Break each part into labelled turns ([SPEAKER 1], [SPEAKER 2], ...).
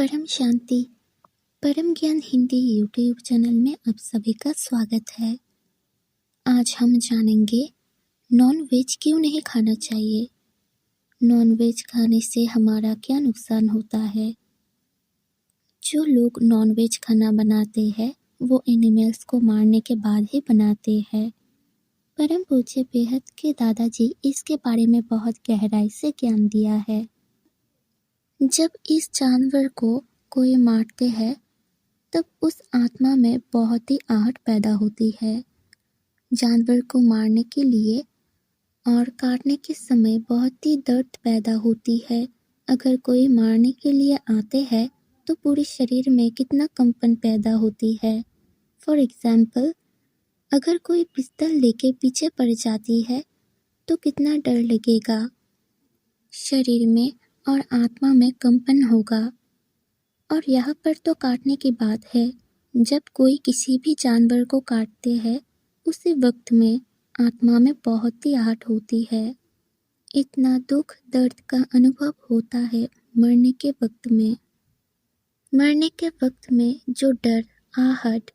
[SPEAKER 1] परम शांति, परम ज्ञान हिंदी यूट्यूब चैनल में आप सभी का स्वागत है। आज हम जानेंगे नॉन वेज क्यों नहीं खाना चाहिए, नॉन वेज खाने से हमारा क्या नुकसान होता है। जो लोग नॉन वेज खाना बनाते हैं वो एनिमल्स को मारने के बाद ही बनाते हैं। परम पूज्य बेहद के दादाजी इसके बारे में बहुत गहराई से ज्ञान दिया है। जब इस जानवर को कोई मारते हैं तब उस आत्मा में बहुत ही आहट पैदा होती है। जानवर को मारने के लिए और काटने के समय बहुत ही दर्द पैदा होती है। अगर कोई मारने के लिए आते हैं तो पूरे शरीर में कितना कंपन पैदा होती है। फॉर एग्जाम्पल, अगर कोई पिस्तौल लेके पीछे पड़ जाती है तो कितना डर लगेगा, शरीर में और आत्मा में कंपन होगा। और यहाँ पर तो काटने की बात है, जब कोई किसी भी जानवर को काटते हैं उसी वक्त में आत्मा में बहुत ही आहट होती है। इतना दुख दर्द का अनुभव होता है मरने के वक्त में। मरने के वक्त में जो डर, आहट,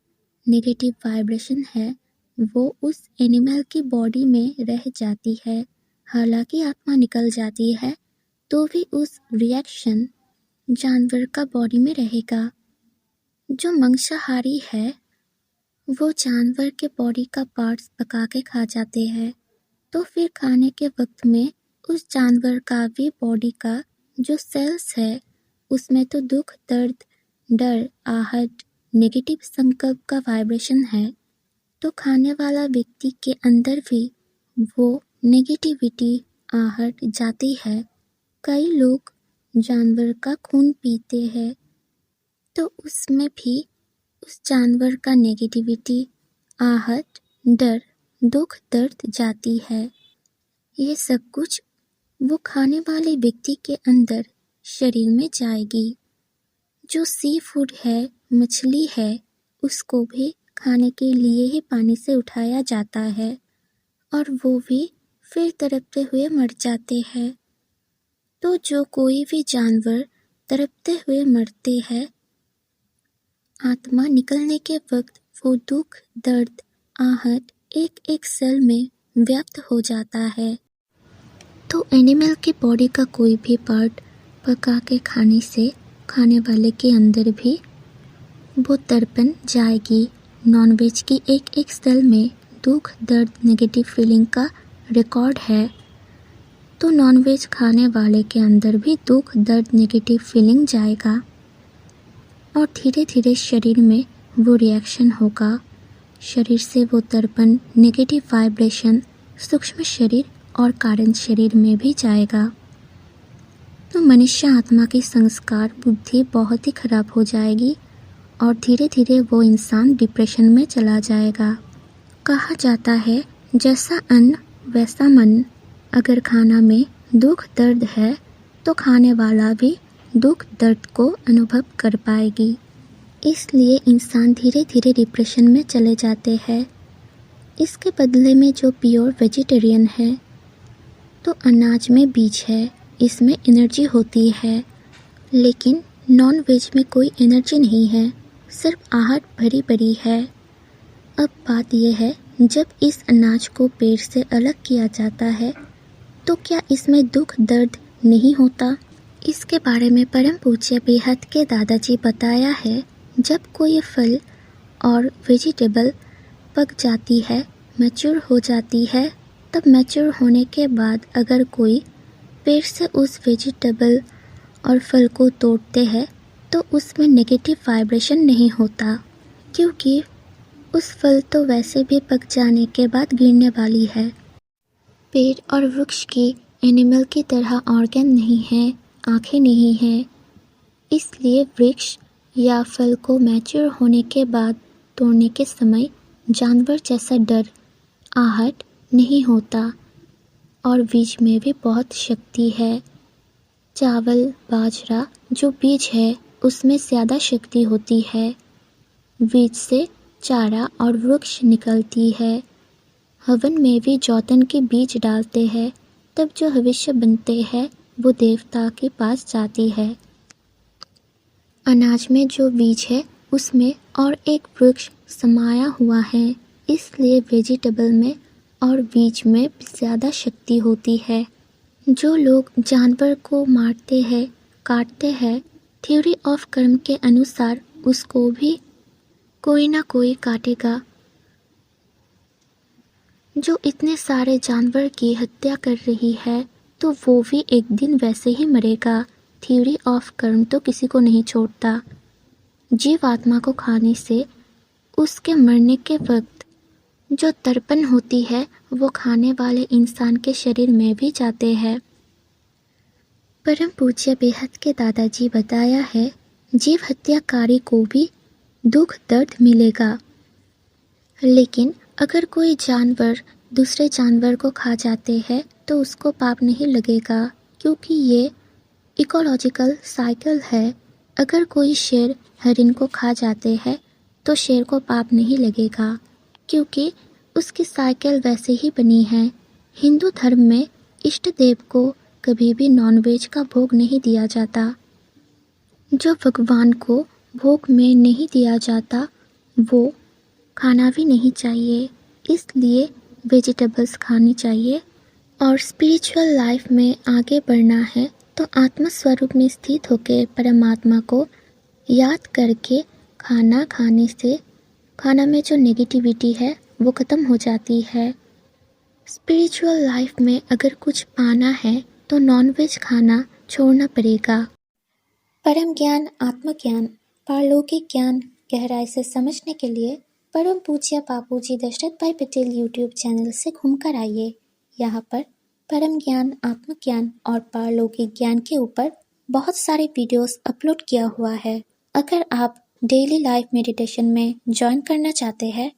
[SPEAKER 1] नेगेटिव वाइब्रेशन है वो उस एनिमल की बॉडी में रह जाती है। हालांकि आत्मा निकल जाती है तो भी उस रिएक्शन जानवर का बॉडी में रहेगा। जो मांसाहारी है वो जानवर के बॉडी का पार्ट्स पका के खा जाते हैं, तो फिर खाने के वक्त में उस जानवर का भी बॉडी का जो सेल्स है उसमें तो दुख, दर्द, डर, आहट, नेगेटिव संकल्प का वाइब्रेशन है, तो खाने वाला व्यक्ति के अंदर भी वो नेगेटिविटी, आहट जाती है। कई लोग जानवर का खून पीते हैं तो उसमें भी उस जानवर का नेगेटिविटी, आहट, डर, दुख, दर्द जाती है। ये सब कुछ वो खाने वाले व्यक्ति के अंदर शरीर में जाएगी। जो सी फूड है, मछली है, उसको भी खाने के लिए ही पानी से उठाया जाता है और वो भी फिर तड़पते हुए मर जाते हैं। तो जो कोई भी जानवर तड़पते हुए मरते हैं, आत्मा निकलने के वक्त वो दुख, दर्द, आहट एक एक सेल में व्याप्त हो जाता है। तो एनिमल की बॉडी का कोई भी पार्ट पका के खाने से खाने वाले के अंदर भी वो तड़पन जाएगी। नॉनवेज की एक एक सेल में दुख, दर्द, नेगेटिव फीलिंग का रिकॉर्ड है, तो नॉनवेज खाने वाले के अंदर भी दुख, दर्द, नेगेटिव फीलिंग जाएगा और धीरे धीरे शरीर में वो रिएक्शन होगा। शरीर से वो तड़पन, नेगेटिव वाइब्रेशन सूक्ष्म शरीर और कारण शरीर में भी जाएगा। तो मनुष्य आत्मा की संस्कार बुद्धि बहुत ही खराब हो जाएगी और धीरे धीरे वो इंसान डिप्रेशन में चला जाएगा। कहा जाता है जैसा अन्न वैसा मन। अगर खाना में दुख, दर्द है तो खाने वाला भी दुख, दर्द को अनुभव कर पाएगी। इसलिए इंसान धीरे धीरे डिप्रेशन में चले जाते हैं। इसके बदले में जो प्योर वेजिटेरियन है, तो अनाज में बीज है, इसमें एनर्जी होती है, लेकिन नॉन वेज में कोई एनर्जी नहीं है, सिर्फ आहट भरी भरी है। अब बात यह है, जब इस अनाज को पेड़ से अलग किया जाता है तो क्या इसमें दुख, दर्द नहीं होता? इसके बारे में परम पूज्य बेहद के दादाजी बताया है। जब कोई फल और वेजिटेबल पक जाती है, मैच्योर हो जाती है, तब मैच्योर होने के बाद अगर कोई पेड़ से उस वेजिटेबल और फल को तोड़ते हैं तो उसमें नेगेटिव वाइब्रेशन नहीं होता, क्योंकि उस फल तो वैसे भी पक जाने के बाद गिरने वाली है। पेड़ और वृक्ष की एनिमल की तरह ऑर्गन नहीं है, आँखें नहीं हैं, इसलिए वृक्ष या फल को मैच्योर होने के बाद तोड़ने के समय जानवर जैसा डर, आहट नहीं होता और बीज में भी बहुत शक्ति है। चावल, बाजरा जो बीज है उसमें ज़्यादा शक्ति होती है। बीज से चारा और वृक्ष निकलती है। हवन में भी जौतन के बीज डालते हैं, तब जो भविष्य बनते हैं वो देवता के पास जाती है। अनाज में जो बीज है उसमें और एक वृक्ष समाया हुआ है, इसलिए वेजिटेबल में और बीज में ज़्यादा शक्ति होती है। जो लोग जानवर को मारते हैं, काटते हैं, थ्योरी ऑफ कर्म के अनुसार उसको भी कोई ना कोई काटेगा। जो इतने सारे जानवर की हत्या कर रही है तो वो भी एक दिन वैसे ही मरेगा। थ्योरी ऑफ कर्म तो किसी को नहीं छोड़ता। जीव आत्मा को खाने से उसके मरने के वक्त जो तर्पण होती है वो खाने वाले इंसान के शरीर में भी जाते हैं। परम पूज्य बेहद के दादाजी बताया है, जीव हत्याकारी को भी दुख दर्द मिलेगा, लेकिन अगर कोई जानवर दूसरे जानवर को खा जाते हैं तो उसको पाप नहीं लगेगा, क्योंकि ये इकोलॉजिकल साइकिल है। अगर कोई शेर हरिन को खा जाते हैं तो शेर को पाप नहीं लगेगा, क्योंकि उसकी साइकिल वैसे ही बनी है। हिंदू धर्म में इष्ट देव को कभी भी नॉनवेज का भोग नहीं दिया जाता। जो भगवान को भोग में नहीं दिया जाता वो खाना भी नहीं चाहिए, इसलिए वेजिटेबल्स खानी चाहिए। और स्पिरिचुअल लाइफ में आगे बढ़ना है तो आत्मा स्वरूप में स्थित होकर परमात्मा को याद करके खाना खाने से खाना में जो नेगेटिविटी है वो ख़त्म हो जाती है। स्पिरिचुअल लाइफ में अगर कुछ पाना है तो नॉनवेज खाना छोड़ना पड़ेगा। परम ज्ञान, आत्मज्ञान, पारलौकिक ज्ञान गहराई से समझने के लिए परम पूज्य बापूजी दशरथ भाई पटेल यूट्यूब चैनल से घूमकर आइए। यहाँ पर परम ज्ञान, आत्मज्ञान और पारलौकिक ज्ञान के ऊपर बहुत सारे वीडियोस अपलोड किया हुआ है। अगर आप डेली लाइफ मेडिटेशन में ज्वाइन करना चाहते हैं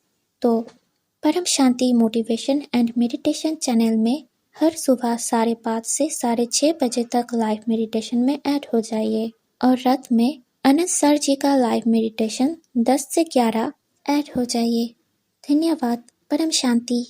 [SPEAKER 1] तो परम शांति मोटिवेशन एंड मेडिटेशन चैनल में हर सुबह 5:30 से 6:30 बजे तक लाइव मेडिटेशन में ऐड हो जाइए, और रात में अनंत सर जी का लाइव मेडिटेशन 10 से 11 ऐड हो जाइए। धन्यवाद। परम शांति।